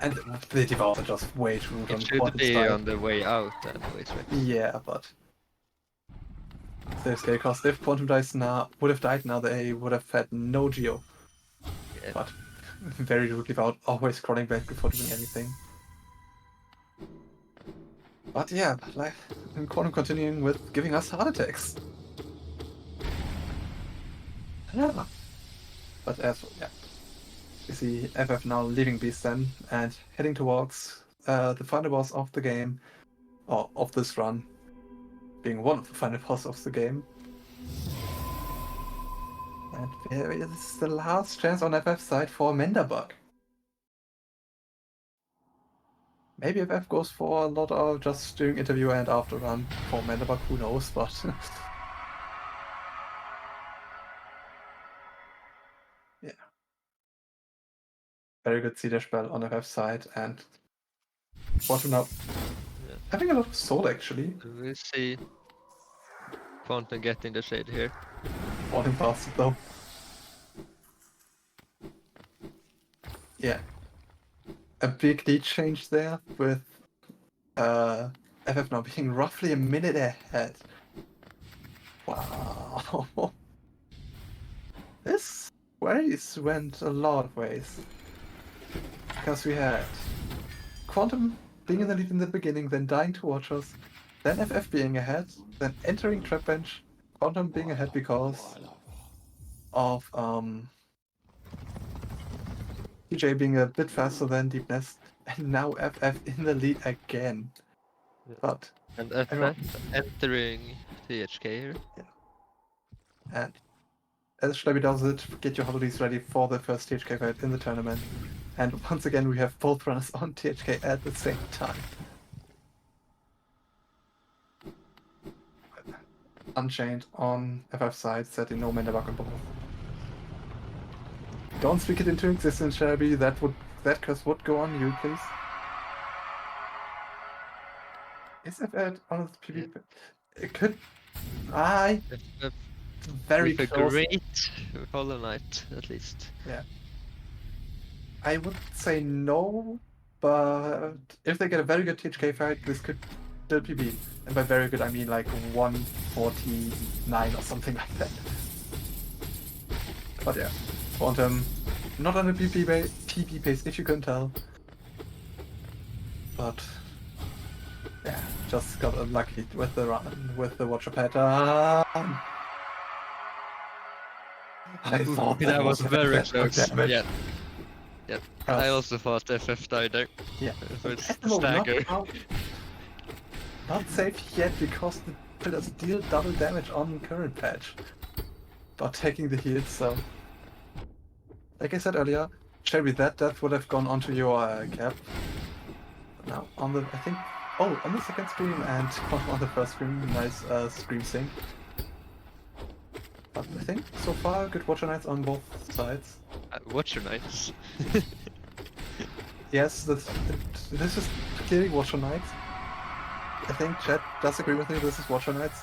[SPEAKER 1] And the Devout are just way too rude on
[SPEAKER 2] It should
[SPEAKER 1] Quantum's
[SPEAKER 2] be
[SPEAKER 1] side.
[SPEAKER 2] on the way out anyways, right?
[SPEAKER 1] Yeah, but still scary, because if Quantum dies now, would have died now, they would have had no Geo.
[SPEAKER 2] Yeah.
[SPEAKER 1] But very rude Devout, always crawling back before doing anything. But yeah, like Quantum continuing with giving us heart attacks. Yeah. But as yeah, we see FF now leaving Beast then and heading towards the final boss of the game, or of this run, being one of the final boss of the game. And here is the last chance on FF's side for Menderbug. Maybe FF goes for a lot of just doing interview and after run for Menderbug, who knows, but yeah. Very good C spell on FF's side, and Quantum now having a lot of soul actually.
[SPEAKER 2] We see Quantum getting the shade here.
[SPEAKER 1] Quantum bastard though. Yeah. A big lead change there with FF now being roughly a minute ahead. Wow. This race went a lot of ways. Because we had Quantum being in the lead in the beginning, then dying to Watchers, then FF being ahead, then entering Trap Bench, Quantum being ahead because of TJ being a bit faster than Deep Nest, and now FF in the lead again.
[SPEAKER 2] Yeah.
[SPEAKER 1] But
[SPEAKER 2] And FF entering THK here.
[SPEAKER 1] Yeah. And as Schlebby does it, get your holidays ready for the first THK fight in the tournament. And once again, we have both runners on THK at the same time. Unchained on FF side, setting no Menderbug on both. Don't speak it into existence, Shelby. That curse would go on you, please. Is FF on the PvP? Yeah. It could. Very
[SPEAKER 2] with
[SPEAKER 1] close.
[SPEAKER 2] A great Hollow Knight, at least.
[SPEAKER 1] Yeah. I would say no, but if they get a very good THK fight, this could still PB. And by very good, I mean like 149 or something like that. But yeah, Quantum, not on a PB pace, if you couldn't tell. But yeah, just got unlucky with the run, with the Watcher pattern. I thought
[SPEAKER 2] that was very
[SPEAKER 1] that
[SPEAKER 2] close.
[SPEAKER 1] damage.
[SPEAKER 2] Yeah. Yeah. I also thought ff300
[SPEAKER 1] Yeah.
[SPEAKER 2] with
[SPEAKER 1] At
[SPEAKER 2] the
[SPEAKER 1] the moment,
[SPEAKER 2] stagger.
[SPEAKER 1] not safe yet because the pillars deal double damage on current patch. But taking the heals, so. Like I said earlier, Shelby, that would have gone onto your cap. Now on the, I think, on the second screen and on the first screen, nice screen sync. But I think so far good Watcher Knights on both sides.
[SPEAKER 2] Watcher Knights.
[SPEAKER 1] Yes, this is clearly Watcher Knights. I think chat does agree with me. This is Watcher Knights,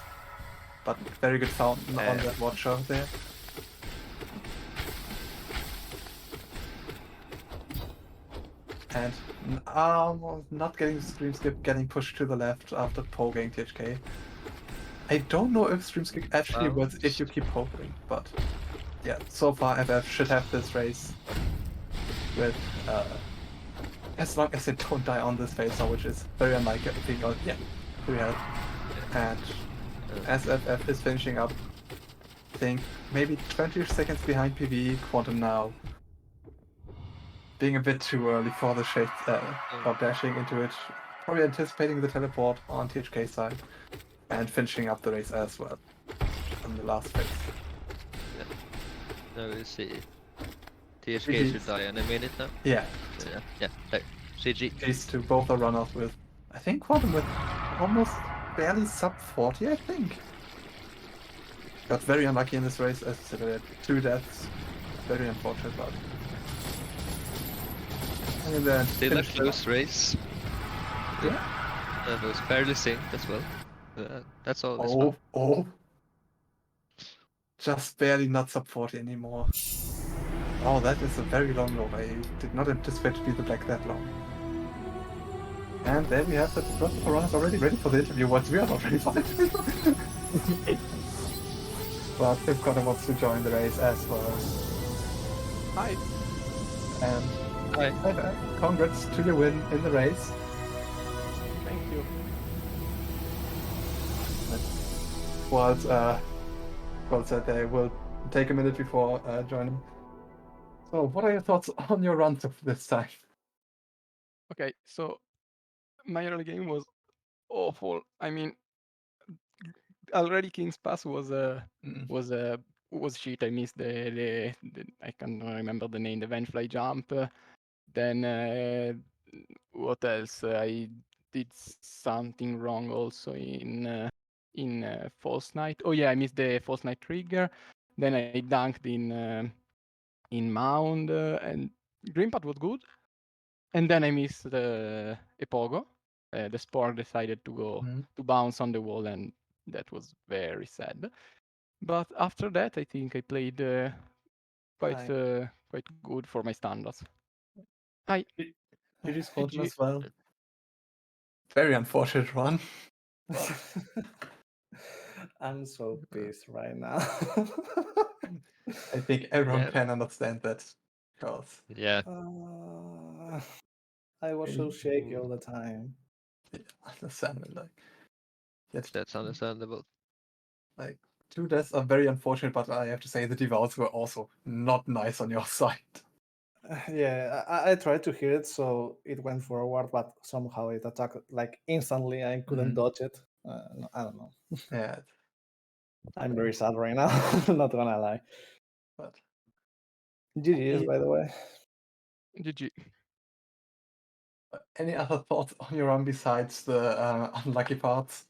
[SPEAKER 1] but very good fountain on that Watcher there. And not getting stream skip, getting pushed to the left after poking THK. I don't know if stream skip actually works if you keep poking, but yeah, so far FF should have this race with as long as they don't die on this phase, which is very unlikely. I think, yeah, 3 health. And as FF is finishing up, I think maybe 20 seconds behind PV, Quantum now being a bit too early for the shade, or dashing into it, probably anticipating the teleport on THK side, and finishing up the race as well on the last phase.
[SPEAKER 2] Now we see. THK should die in a minute now.
[SPEAKER 1] Yeah.
[SPEAKER 2] Yeah, there. CG.
[SPEAKER 1] These two both are runners with, I think, Quantum with almost barely sub 40, I think. Got very unlucky in this race, as I said, had 2 deaths. Very unfortunate, but. And then
[SPEAKER 2] Still a close race.
[SPEAKER 1] Yeah.
[SPEAKER 2] That was fairly synced as well. That's all.
[SPEAKER 1] Just barely not sub 40 anymore. Oh, that is a very long low. I did not anticipate to be the black that long. And there we have the runners already ready for the interview, once we are not ready for the interview. But if Connor wants to join the race as well. Hi. And
[SPEAKER 2] Hi.
[SPEAKER 1] Congrats to your win in the race.
[SPEAKER 3] Thank you.
[SPEAKER 1] Well said, they will take a minute before joining. So, what are your thoughts on your runs of this time?
[SPEAKER 3] Okay, so my early game was awful. I mean, already King's Pass was shit. I missed the I can't remember the name, the Vengefly jump. Then what else? I did something wrong also in False Knight. Oh yeah, I missed the False Knight trigger. Then I dunked in Mound and Green Path was good. And then I missed a pogo. The Spore decided to go to bounce on the wall, and that was very sad. But after that, I think I played quite good for my standards. Hi.
[SPEAKER 1] GG's Quantum as well. Very unfortunate run.
[SPEAKER 4] I'm so pissed right now.
[SPEAKER 1] I think everyone can understand that. Because
[SPEAKER 2] yeah.
[SPEAKER 4] I was so shaky all the time.
[SPEAKER 1] Yeah, understandable.
[SPEAKER 2] That's understandable.
[SPEAKER 1] Like 2 deaths are very unfortunate, but I have to say the devours were also not nice on your side.
[SPEAKER 4] Yeah, I tried to hit it, so it went forward, but somehow it attacked like instantly. I couldn't dodge it. I don't know.
[SPEAKER 1] Yeah.
[SPEAKER 4] I'm very sad right now. Not gonna lie.
[SPEAKER 1] But
[SPEAKER 4] GG's, by the way.
[SPEAKER 3] GG.
[SPEAKER 1] Any other thoughts on your run besides the unlucky parts?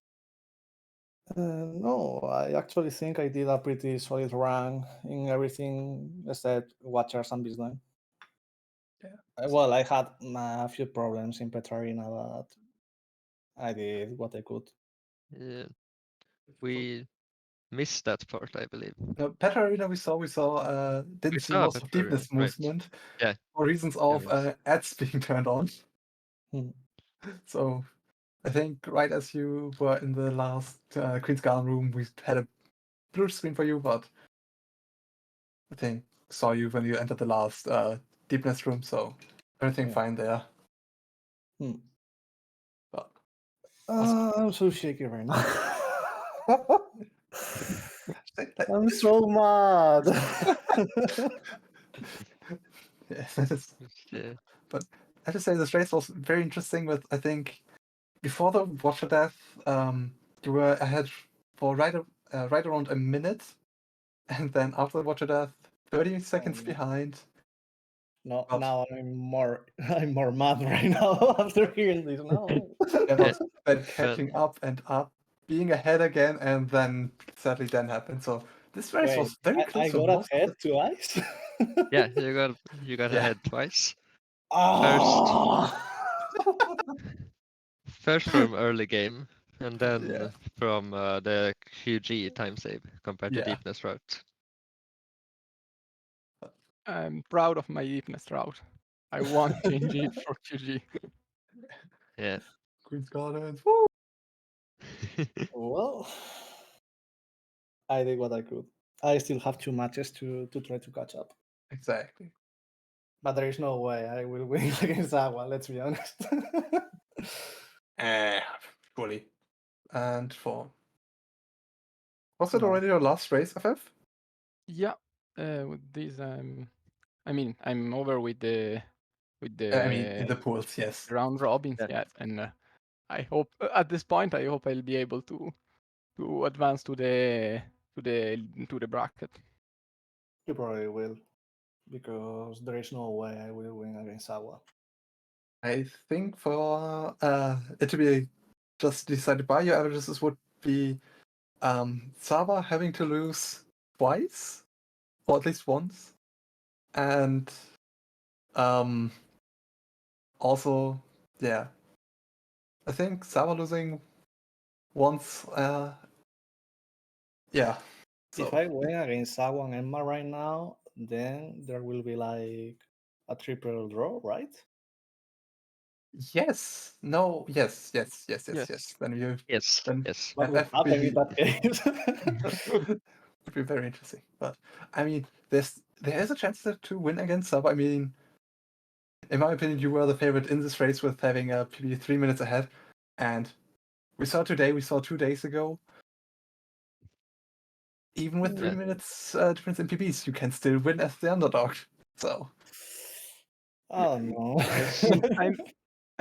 [SPEAKER 4] No, I actually think I did a pretty solid run in everything except Watchers and Baseline.
[SPEAKER 1] Yeah.
[SPEAKER 4] Well, I had a few problems in Petrarina, but I did what I could.
[SPEAKER 2] Yeah. We missed that part, I believe.
[SPEAKER 1] No, Petrarina we saw didn't see most of deepness movement.
[SPEAKER 2] Yeah.
[SPEAKER 1] For reasons of ads being turned on. So I think right as you were in the last Queen's Garden room, we had a blue screen for you, but I think saw you when you entered the last deepness room, so everything fine there. But
[SPEAKER 4] I'm so shaky right now. I'm so mad.
[SPEAKER 1] Yeah, that is-
[SPEAKER 2] Yeah.
[SPEAKER 1] but I have to say this race was very interesting. With I think before the Watcher death, you were ahead for right around a minute, and then after the Watcher death, 30 seconds
[SPEAKER 4] no.
[SPEAKER 1] behind.
[SPEAKER 4] No,
[SPEAKER 1] But-
[SPEAKER 4] now I'm more mad right now after hearing this. No.
[SPEAKER 1] Yeah, but then
[SPEAKER 2] But
[SPEAKER 1] catching up and up, being ahead again, and then sadly then happened. So this race
[SPEAKER 4] Wait,
[SPEAKER 1] was very
[SPEAKER 4] I
[SPEAKER 1] close for
[SPEAKER 4] got
[SPEAKER 1] most of
[SPEAKER 4] ahead
[SPEAKER 1] the
[SPEAKER 4] twice.
[SPEAKER 2] yeah, you got
[SPEAKER 1] Yeah.
[SPEAKER 2] ahead twice.
[SPEAKER 4] Ah!
[SPEAKER 2] First from early game, and then
[SPEAKER 1] Yeah.
[SPEAKER 2] from the QG time save compared to
[SPEAKER 1] Yeah.
[SPEAKER 2] deepness route.
[SPEAKER 3] I'm proud of my deepness route. I won't change it for QG.
[SPEAKER 2] Yeah.
[SPEAKER 1] Queen's Gardens. Woo!
[SPEAKER 4] Well, I did what I could. I still have 2 matches to try to catch up.
[SPEAKER 1] Exactly.
[SPEAKER 4] But there is no way I will win against Agua, let's be honest.
[SPEAKER 1] Surely. And for was it
[SPEAKER 4] No.
[SPEAKER 1] already your last race, FF?
[SPEAKER 3] Yeah, with this, I mean, I'm over with the
[SPEAKER 1] I mean, in the pools, yes.
[SPEAKER 3] round robins,
[SPEAKER 2] Yeah.
[SPEAKER 3] yes, and I hope at this point I hope I'll be able to advance to the bracket.
[SPEAKER 4] You probably will, because there is no way I will win against Agua.
[SPEAKER 1] I think for it to be just decided by your averages would be Saba having to lose twice, or at least once, and also, yeah, I think Saba losing once, yeah.
[SPEAKER 4] If
[SPEAKER 1] So
[SPEAKER 4] I win against Agua and Emma right now, then there will be like a triple draw, right?
[SPEAKER 1] yes, no, yes.
[SPEAKER 3] Yes.
[SPEAKER 1] Then you
[SPEAKER 2] Yes.
[SPEAKER 1] then
[SPEAKER 2] Yes.
[SPEAKER 4] What will
[SPEAKER 1] FF would
[SPEAKER 4] happen
[SPEAKER 1] be
[SPEAKER 4] in that case?
[SPEAKER 1] would be very interesting. But I mean, there is a chance to win against Saba. I mean, in my opinion, you were the favorite in this race with having a PB 3 minutes ahead, and we saw 2 days ago. Even with 3
[SPEAKER 2] Yeah.
[SPEAKER 1] minutes difference in PBs, you can still win as the underdog. So
[SPEAKER 4] I don't know.
[SPEAKER 3] I'm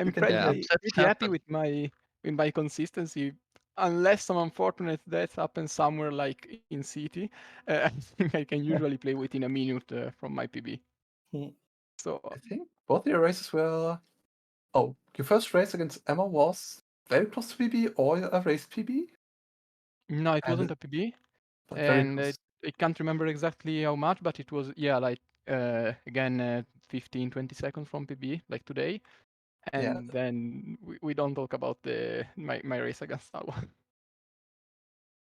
[SPEAKER 1] You can do
[SPEAKER 2] Yeah.
[SPEAKER 3] pretty
[SPEAKER 2] Upsets
[SPEAKER 3] pretty happy
[SPEAKER 2] happen.
[SPEAKER 3] with my consistency. Unless some unfortunate death happens somewhere like in City, I think I can usually play within a minute from my PB.
[SPEAKER 4] Hmm.
[SPEAKER 3] So
[SPEAKER 1] I think both your races were. Oh, your first race against Emma was very close to PB or a race PB,
[SPEAKER 3] no, it
[SPEAKER 1] And
[SPEAKER 3] wasn't a PB,
[SPEAKER 1] but very
[SPEAKER 3] and
[SPEAKER 1] close.
[SPEAKER 3] I can't remember exactly how much, but it was like again 15, 20 seconds from PB, like today.
[SPEAKER 1] Yeah.
[SPEAKER 3] And then we don't talk about my race against Salwa.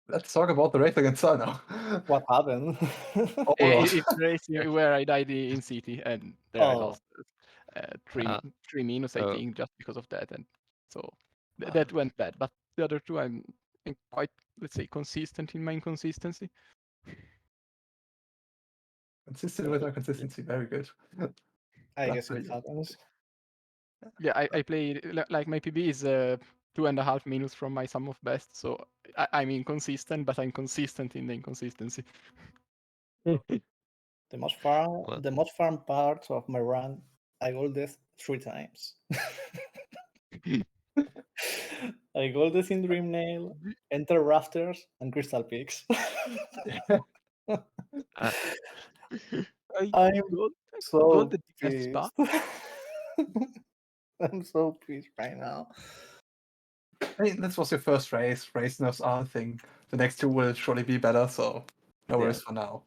[SPEAKER 1] Let's talk about the race against Sano.
[SPEAKER 4] What happened?
[SPEAKER 1] Oh god.
[SPEAKER 3] It's the race where I died in City, and there I
[SPEAKER 4] Oh.
[SPEAKER 3] lost three
[SPEAKER 2] Ah.
[SPEAKER 3] three minus, I
[SPEAKER 2] Oh.
[SPEAKER 3] think, just because of that, and so
[SPEAKER 1] Ah.
[SPEAKER 3] that went bad. But the other two, I'm quite, let's say, consistent in my inconsistency.
[SPEAKER 1] Consistent with our consistency, very good.
[SPEAKER 4] I
[SPEAKER 1] That's
[SPEAKER 4] guess it
[SPEAKER 1] very good.
[SPEAKER 4] happens.
[SPEAKER 3] Yeah, I played like my PB is 2.5 minutes from my sum of best, so I'm inconsistent, but I'm consistent in the inconsistency.
[SPEAKER 4] The most fun part of my run, I gold death 3 times. I gold death in Dream Nail, Enter Rafters, and Crystal Peaks.
[SPEAKER 2] Ah.
[SPEAKER 4] I'm
[SPEAKER 3] got
[SPEAKER 4] so
[SPEAKER 3] the defense spot.
[SPEAKER 4] pissed. I'm so pissed right now.
[SPEAKER 1] I mean, this was your first race. Race nerves are a thing. The next two will surely be better, so no worries for now.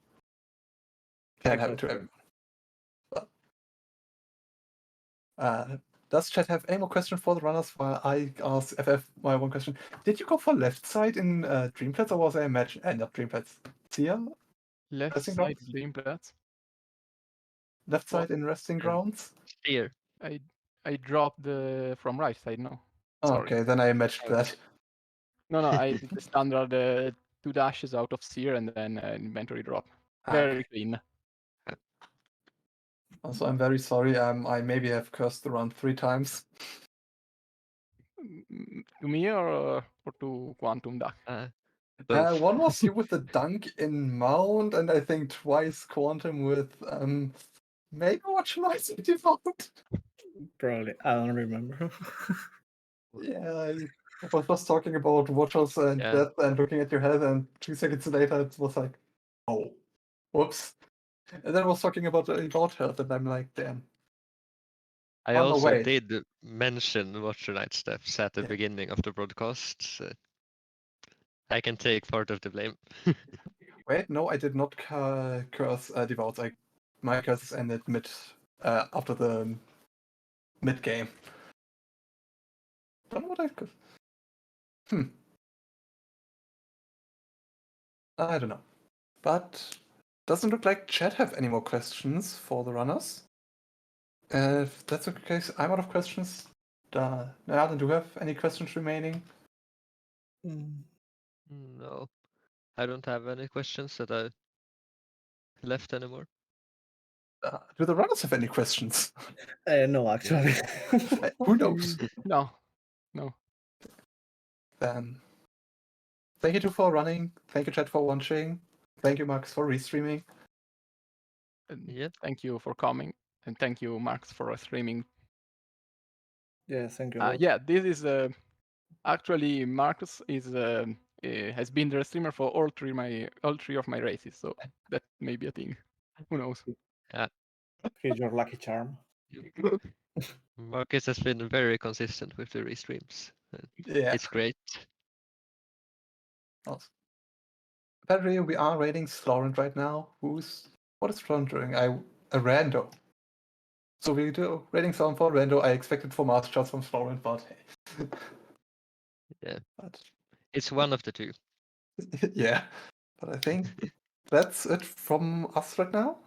[SPEAKER 1] Can't happen to everyone. But, does chat have any more questions for the runners while I ask FF my one question? Did you go for left side in Dreamplats or was I imagine not Dreamplats? Tia?
[SPEAKER 3] Left
[SPEAKER 1] Resting
[SPEAKER 3] side
[SPEAKER 1] grounds?
[SPEAKER 3] Dreamplats.
[SPEAKER 1] Left
[SPEAKER 3] What?
[SPEAKER 1] side in resting
[SPEAKER 2] And
[SPEAKER 1] grounds?
[SPEAKER 2] Steer.
[SPEAKER 3] I dropped the from right side. No, sorry.
[SPEAKER 1] Okay, then I imagined that.
[SPEAKER 3] No, I did the standard 2 dashes out of seer and then inventory drop. Very
[SPEAKER 1] Okay.
[SPEAKER 3] clean.
[SPEAKER 1] Also, I'm very sorry. I maybe have cursed around 3 times.
[SPEAKER 3] To me or to QuantumDuck?
[SPEAKER 1] One was you with the dunk in Mount, and I think twice Quantum with maybe what should I say default?
[SPEAKER 4] Probably. I don't remember.
[SPEAKER 1] Yeah, I was talking about watchers and
[SPEAKER 2] Yeah.
[SPEAKER 1] death and looking at your head, and 2 seconds later it was like, oh, whoops. And then I was talking about health, and I'm like, damn.
[SPEAKER 2] I
[SPEAKER 1] Oh, no,
[SPEAKER 2] also
[SPEAKER 1] wait.
[SPEAKER 2] did mention Watcher Night steps at the
[SPEAKER 1] Yeah.
[SPEAKER 2] beginning of the broadcast. So I can take part of the blame.
[SPEAKER 1] Wait, no, I did not curse devout. My curses ended after the mid game. Don't know what I could. I don't know. But doesn't look like chat have any more questions for the runners. If that's the case, I'm out of questions. Nadan, do you have any questions remaining?
[SPEAKER 4] Mm.
[SPEAKER 2] No, I don't have any questions that I left anymore.
[SPEAKER 1] Do the runners have any questions?
[SPEAKER 4] No, actually.
[SPEAKER 1] Who knows?
[SPEAKER 3] No, no.
[SPEAKER 1] Then thank you two for running. Thank you chat for watching. Thank you Max for restreaming.
[SPEAKER 3] And
[SPEAKER 2] Yeah.
[SPEAKER 3] thank you for coming, and thank you, Max, for streaming.
[SPEAKER 4] Yeah, thank you. a lot.
[SPEAKER 3] Yeah, this is actually Marcus is has been the streamer for all three of my races, so that may be a thing. Who knows?
[SPEAKER 4] Here's your lucky charm.
[SPEAKER 2] Marcus has been very consistent with the restreams.
[SPEAKER 1] Yeah.
[SPEAKER 2] It's great.
[SPEAKER 1] Awesome. Apparently we are rating Florent right now. What is Florent doing? A rando. So we do rating sound for rando. I expected for master shots from Florent, but hey.
[SPEAKER 2] Yeah.
[SPEAKER 1] But
[SPEAKER 2] It's one of the two.
[SPEAKER 1] yeah. But I think that's it from us right now.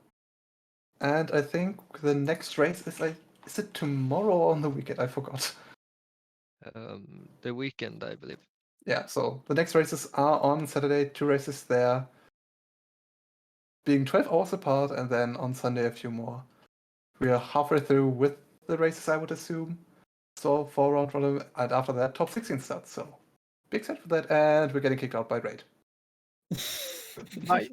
[SPEAKER 1] And I think the next race is is it tomorrow or on the weekend? I forgot.
[SPEAKER 2] The weekend, I believe.
[SPEAKER 1] Yeah, so the next races are on Saturday, 2 races there, being 12 hours apart, and then on Sunday a few more. We are halfway through with the races, I would assume. So 4 round robin, and after that, top 16 starts. So big excited for that, and we're getting kicked out by Raid.
[SPEAKER 3] Bye.